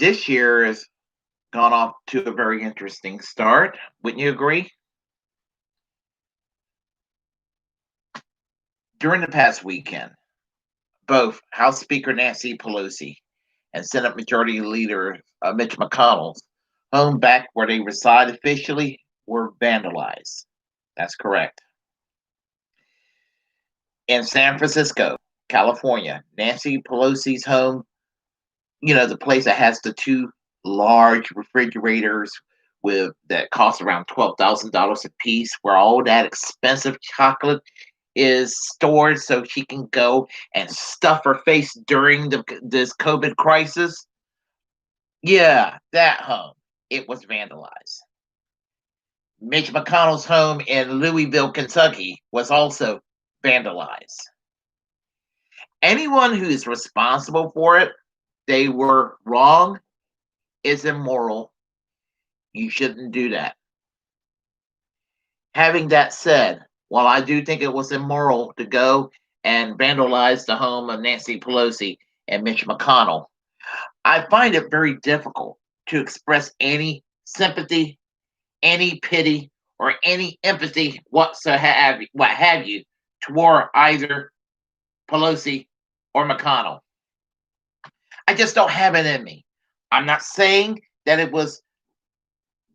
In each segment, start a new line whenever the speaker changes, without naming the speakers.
This year has gone off to a very interesting start. Wouldn't you agree? During the past weekend, both House Speaker Nancy Pelosi and Senate Majority Leader Mitch McConnell's home back where they reside officially were vandalized. That's correct. In San Francisco, California, Nancy Pelosi's home, the place that has the two large refrigerators with that cost around $12,000 a piece, where all that expensive chocolate is stored so she can go and stuff her face during this COVID crisis. Yeah, that home. It was vandalized. Mitch McConnell's home in Louisville, Kentucky was also vandalized. Anyone who is responsible for it, they were wrong, is immoral. You shouldn't do that. Having that said, while I do think it was immoral to go and vandalize the home of Nancy Pelosi and Mitch McConnell, I find it very difficult to express any sympathy, any pity, or any empathy whatsoever, what have you, toward either Pelosi or McConnell. I just don't have it in me. I'm not saying that it was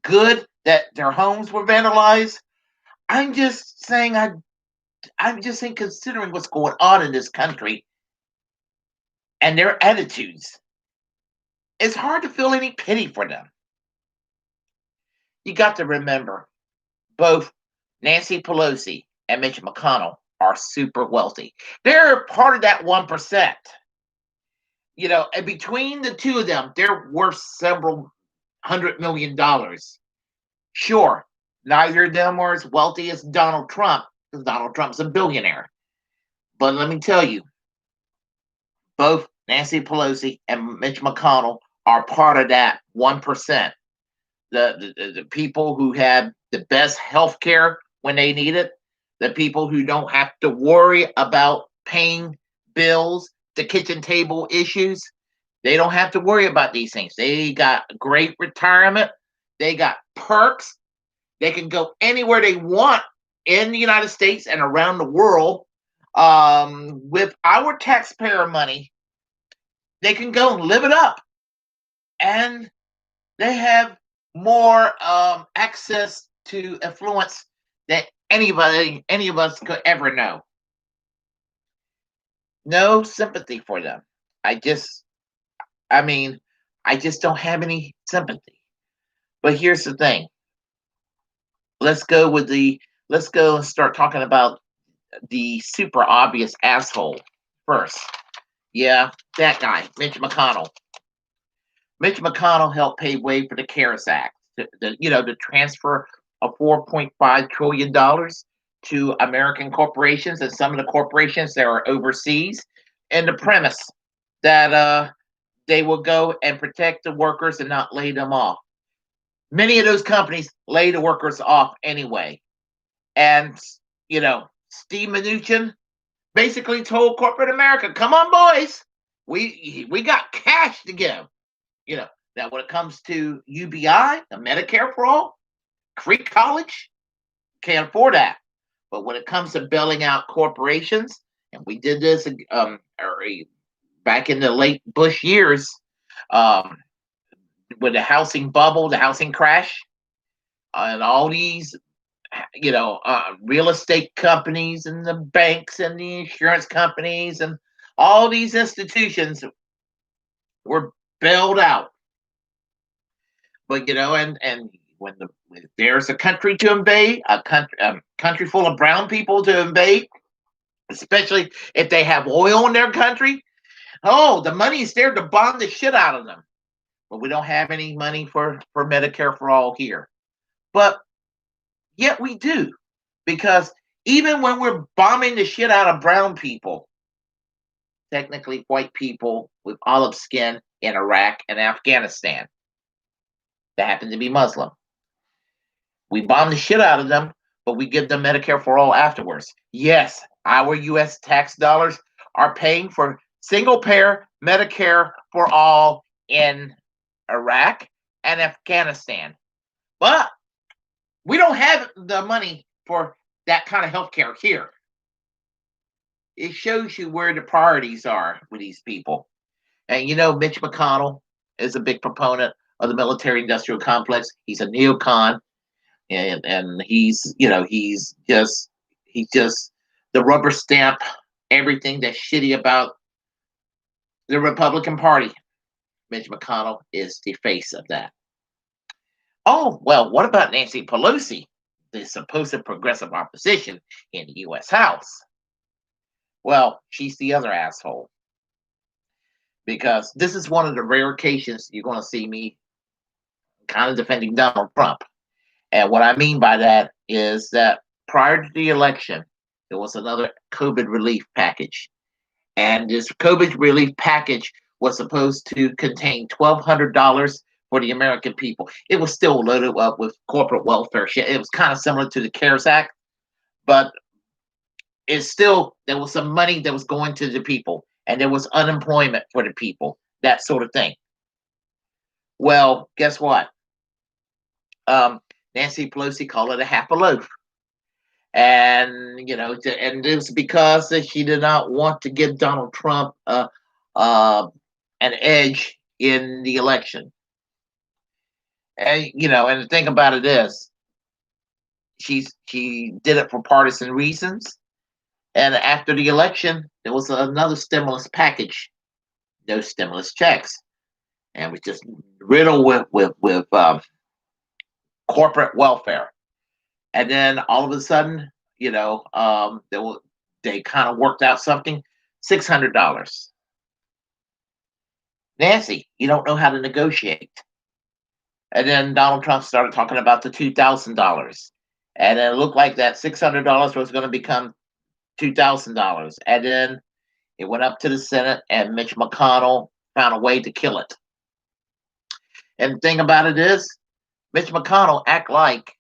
good that their homes were vandalized. I'm just saying I'm just saying considering what's going on in this country and their attitudes, it's hard to feel any pity for them. You got to remember, both Nancy Pelosi and Mitch McConnell are super wealthy. They're part of that 1%. And between the two of them, they're worth several $100 million. Sure, neither of them are as wealthy as Donald Trump, because Donald Trump's a billionaire. But let me tell you, both Nancy Pelosi and Mitch McConnell are part of that 1%. The people who have the best health care when they need it, the people who don't have to worry about paying bills, the kitchen table issues. They don't have to worry about these things. They got great retirement. They got perks. They can go anywhere they want in the United States and around the world with our taxpayer money. They can go and live it up. And they have more access to influence than any of us could ever know. No sympathy for them. I mean, I just don't have any sympathy. But here's the thing. Let's go and start talking about the super obvious asshole first. Yeah, that guy, Mitch McConnell. Mitch McConnell helped pave way for the CARES Act, the transfer of $4.5 trillion to American corporations and some of the corporations that are overseas, and the premise that they will go and protect the workers and not lay them off. Many of those companies lay the workers off anyway. And, Steve Mnuchin basically told corporate America, come on, boys, we got cash to give. Now when it comes to UBI, the Medicare for all, free college, can't afford that. But when it comes to bailing out corporations, and we did this back in the late Bush years, with the housing bubble, the housing crash, and all these, real estate companies and the banks and the insurance companies and all these institutions were bailed out. But and when there's a country to invade, a country full of brown people to invade, especially if they have oil in their country, oh, the money is there to bomb the shit out of them. But we don't have any money for Medicare for all here. But yet we do, because even when we're bombing the shit out of brown people, technically white people with olive skin in Iraq and Afghanistan that happen to be Muslim, we bomb the shit out of them, but we give them Medicare for all afterwards. Yes, our U.S. tax dollars are paying for single payer Medicare for all in Iraq, and Afghanistan. But we don't have the money for that kind of healthcare here. It shows you where the priorities are with these people. And Mitch McConnell is a big proponent of the military-industrial complex. He's a neocon, and he's just the rubber stamp everything that's shitty about the Republican Party. Mitch McConnell is the face of that. Oh, well, what about Nancy Pelosi, the supposed progressive opposition in the U.S. House? Well, she's the other asshole. Because this is one of the rare occasions you're going to see me kind of defending Donald Trump. And what I mean by that is that prior to the election, there was another COVID relief package. And this COVID relief package was supposed to contain $1,200 for the American people. It was still loaded up with corporate welfare shit. It was kind of similar to the CARES Act, but there was some money that was going to the people, and there was unemployment for the people, that sort of thing. Well, guess what? Nancy Pelosi called it a half a loaf. And, and it was because that she did not want to give Donald Trump an edge in the election. And, and the thing about it is, she did it for partisan reasons. And after the election, there was another stimulus package, no stimulus checks, and was just riddled with corporate welfare. And then all of a sudden, they kind of worked out something, $600. Nancy, you don't know how to negotiate. And then Donald Trump started talking about the $2,000, and then it looked like that $600 was going to become $2,000. And then it went up to the Senate, and Mitch McConnell found a way to kill it. And the thing about it is, Mitch McConnell act like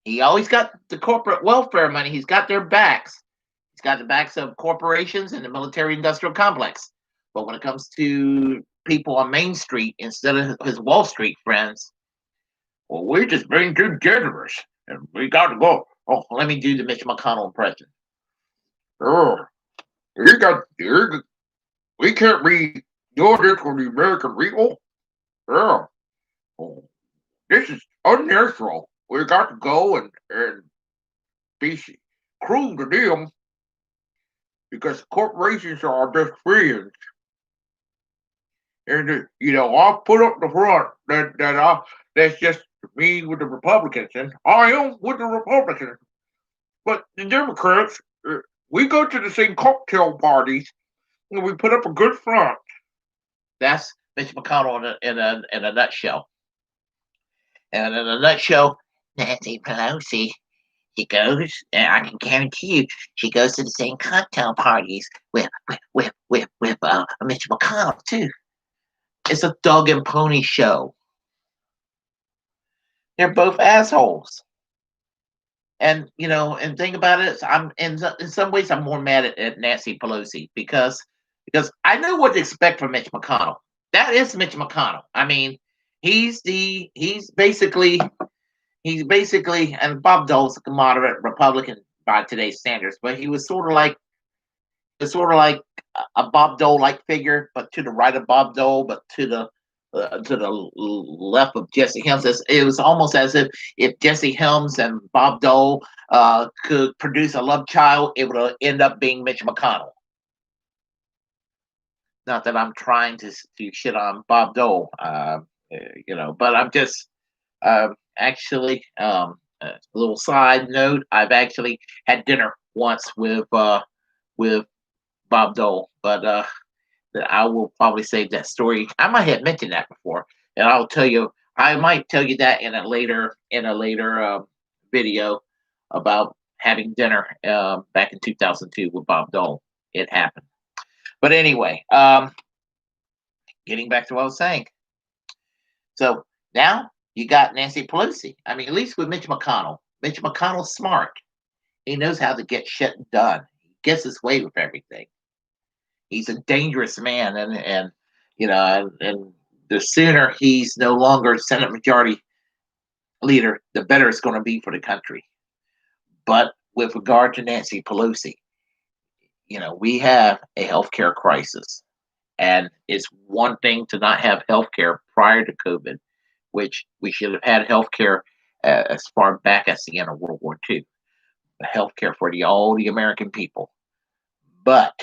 he always got the corporate welfare money. He's got their backs. He's got the backs of corporations and the military-industrial complex. But when it comes to people on Main Street instead of his Wall Street friends, well, we're just being too generous, and we got to go. Oh, let me do the Mitch McConnell impression. Oh, we can't be doing this for the American people. Oh, this is unnatural. We got to go and be cruel to them because corporations are our best friends. And I'll put up the front that's just me with the Republicans, and I am with the Republicans. But the Democrats, we go to the same cocktail parties, and we put up a good front. That's Mitch McConnell in a nutshell. And in a nutshell, Nancy Pelosi, she goes, and I can guarantee you, she goes to the same cocktail parties with Mitch McConnell too. It's a dog and pony show. They're both assholes. And and think about it, I'm in some ways I'm more mad at Nancy Pelosi because I know what to expect from Mitch McConnell. That is Mitch McConnell. I mean, he's basically, and Bob Dole's a moderate Republican by today's standards, but he was sort of like a Bob Dole-like figure, but to the right of Bob Dole, but to the left of Jesse Helms. It was almost as if Jesse Helms and Bob Dole could produce a love child, it would end up being Mitch McConnell. Not that I'm trying to shit on Bob Dole, but I'm just actually a little side note. I've actually had dinner once with Bob Dole, but I will probably save that story. I might have mentioned that before, and I'll tell you. I might tell you that in a later video about having dinner back in 2002 with Bob Dole. It happened. But anyway, getting back to what I was saying. So now you got Nancy Pelosi. I mean, at least with Mitch McConnell. Mitch McConnell's smart. He knows how to get shit done. He gets his way with everything. He's a dangerous man, and the sooner he's no longer Senate Majority Leader, the better it's going to be for the country. But with regard to Nancy Pelosi, we have a healthcare crisis. And it's one thing to not have healthcare prior to COVID, which we should have had healthcare as far back as the end of World War II, healthcare for all the American people. But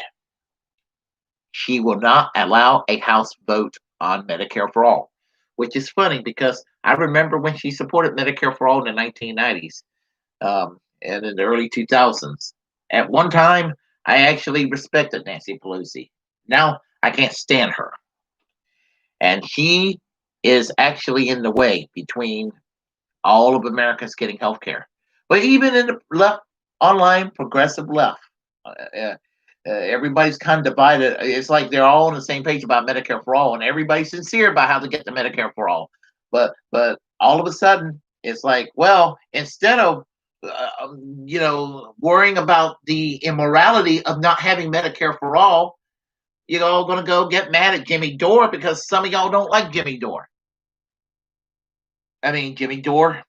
she will not allow a House vote on Medicare for all, which is funny because I remember when she supported Medicare for all in the 1990s and in the early 2000s. At one time, I actually respected Nancy Pelosi. Now I can't stand her. And she is actually in the way between all of Americans getting health care. But even in the left, online progressive left, everybody's kind of divided. It's like they're all on the same page about Medicare for all, and everybody's sincere about how to get the Medicare for all. But all of a sudden, it's like, well, instead of worrying about the immorality of not having Medicare for all, you're all going to go get mad at Jimmy Dore because some of y'all don't like Jimmy Dore. I mean, Jimmy Dore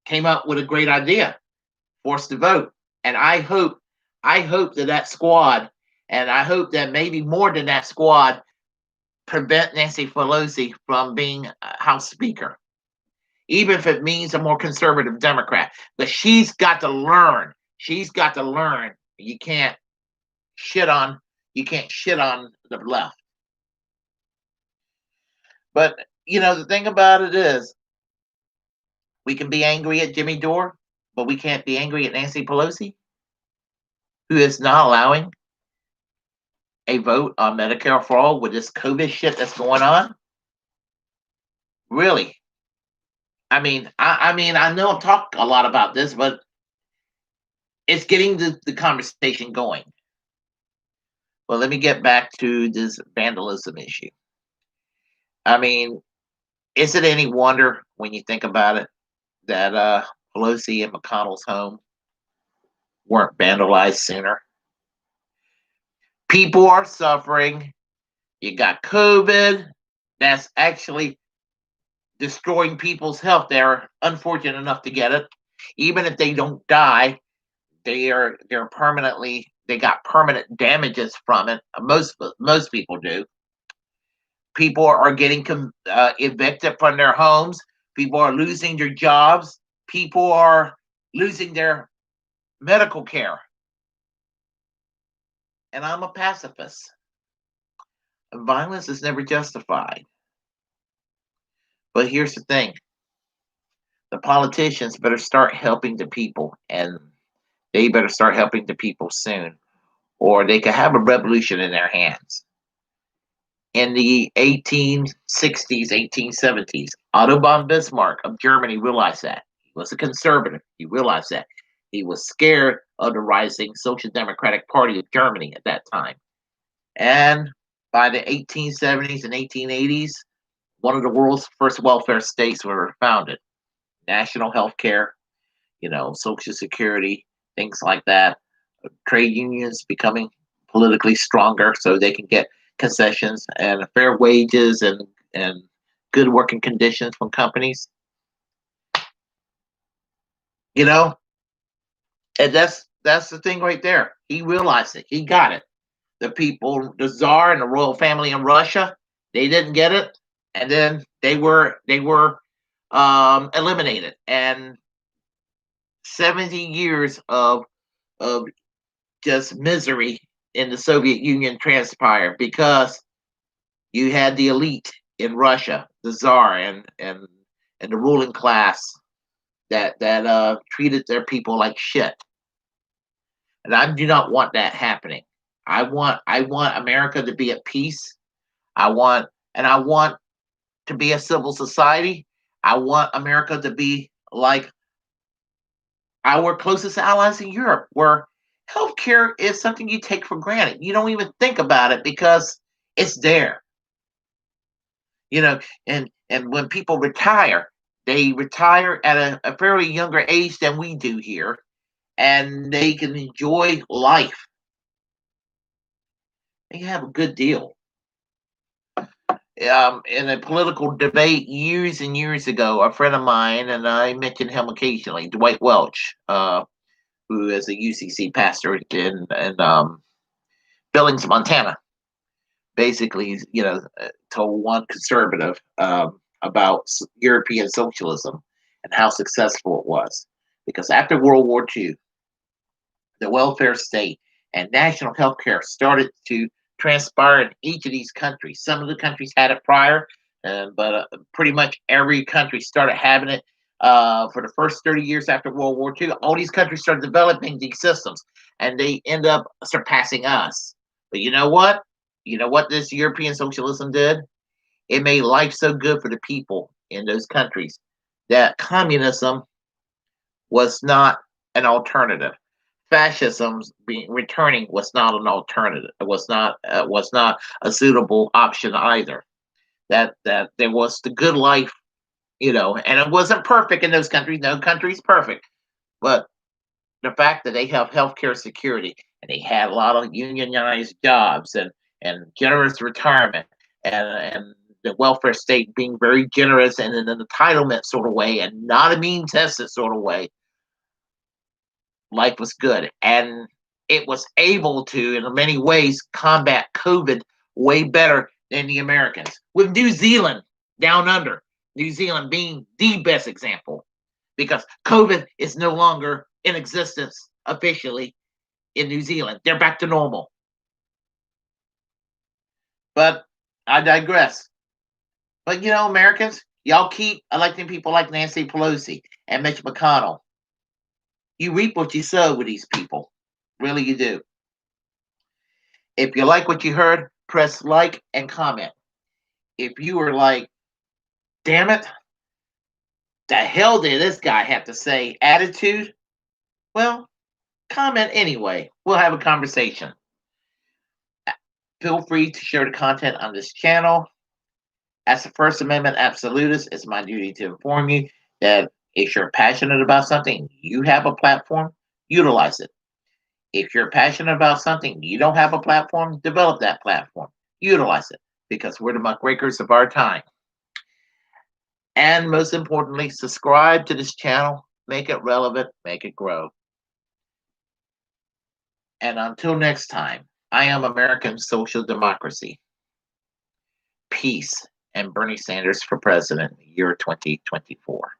came up with a great idea, forced to vote. And I hope that squad, and I hope that maybe more than that squad, prevent Nancy Pelosi from being House Speaker, even if it means a more conservative Democrat. But she's got to learn. She's got to learn. You can't shit on the left. But the thing about it is, we can be angry at Jimmy Dore, but we can't be angry at Nancy Pelosi, who is not allowing a vote on Medicare for all with this COVID shit that's going on. Really? I mean, I know I've talked a lot about this, but it's getting the conversation going. Well, let me get back to this vandalism issue. I mean, is it any wonder when you think about it that Pelosi and McConnell's home weren't vandalized sooner? People are suffering. You got COVID. That's actually destroying people's health. They're unfortunate enough to get it. Even if they don't die, they're permanently, they got permanent damages from it. Most people do. People are getting evicted from their homes. People are losing their jobs. People are losing their medical care. And I'm a pacifist. Violence is never justified. But here's the thing. The politicians better start helping the people, and they better start helping the people soon, or they could have a revolution in their hands. In the 1860s, 1870s, Otto von Bismarck of Germany realized that. He was a conservative. He realized that. He was scared of the rising Social Democratic Party of Germany at that time. And by the 1870s and 1880s, one of the world's first welfare states were founded. National health care, Social Security, things like that. Trade unions becoming politically stronger so they can get concessions and fair wages and good working conditions from companies. And that's the thing right there. He realized it. He got it. The people, the Tsar and the royal family in Russia, they didn't get it, and then they were eliminated. And 70 years of just misery in the Soviet Union transpired because you had the elite in Russia, the Tsar and the ruling class that treated their people like shit. And I do not want that happening. I want America to be at peace. I want to be a civil society. I want America to be like our closest allies in Europe, where healthcare is something you take for granted. You don't even think about it because it's there. And when people retire, they retire at a fairly younger age than we do here, and they can enjoy life. They have a good deal. In a political debate years and years ago, a friend of mine, and I mention him occasionally, Dwight Welch, who is a UCC pastor in Billings, Montana, basically, told one conservative about European socialism and how successful it was. Because after World War II, the welfare state and national health care started to transpire in each of these countries. Some of the countries had it prior, but pretty much every country started having it for the first 30 years after World War II. All these countries started developing these systems, and they end up surpassing us. But you know what? You know what this European socialism did? It made life so good for the people in those countries that communism was not an alternative. Fascism's being returning was not an alternative. It was not a suitable option either. That there was the good life, and it wasn't perfect in those countries. No country's perfect, but the fact that they have healthcare security and they had a lot of unionized jobs and generous retirement and the welfare state being very generous and in an entitlement sort of way and not a mean tested sort of way, life was good. And it was able to, in many ways, combat COVID way better than the Americans. With New Zealand down under, New Zealand being the best example, because COVID is no longer in existence officially in New Zealand. They're back to normal. But I digress. But Americans, y'all keep electing people like Nancy Pelosi and Mitch McConnell. You reap what you sow with these people. Really, you do. If you like what you heard, press like and comment. If you were like, damn it, the hell did this guy have to say? Attitude? Well, comment anyway. We'll have a conversation. Feel free to share the content on this channel. As a First Amendment absolutist, it's my duty to inform you that if you're passionate about something, you have a platform, utilize it. If you're passionate about something, you don't have a platform, develop that platform, utilize it, because we're the muckrakers of our time. And most importantly, subscribe to this channel, make it relevant, make it grow. And until next time, I am American Social Democracy. Peace and Bernie Sanders for president, year 2024.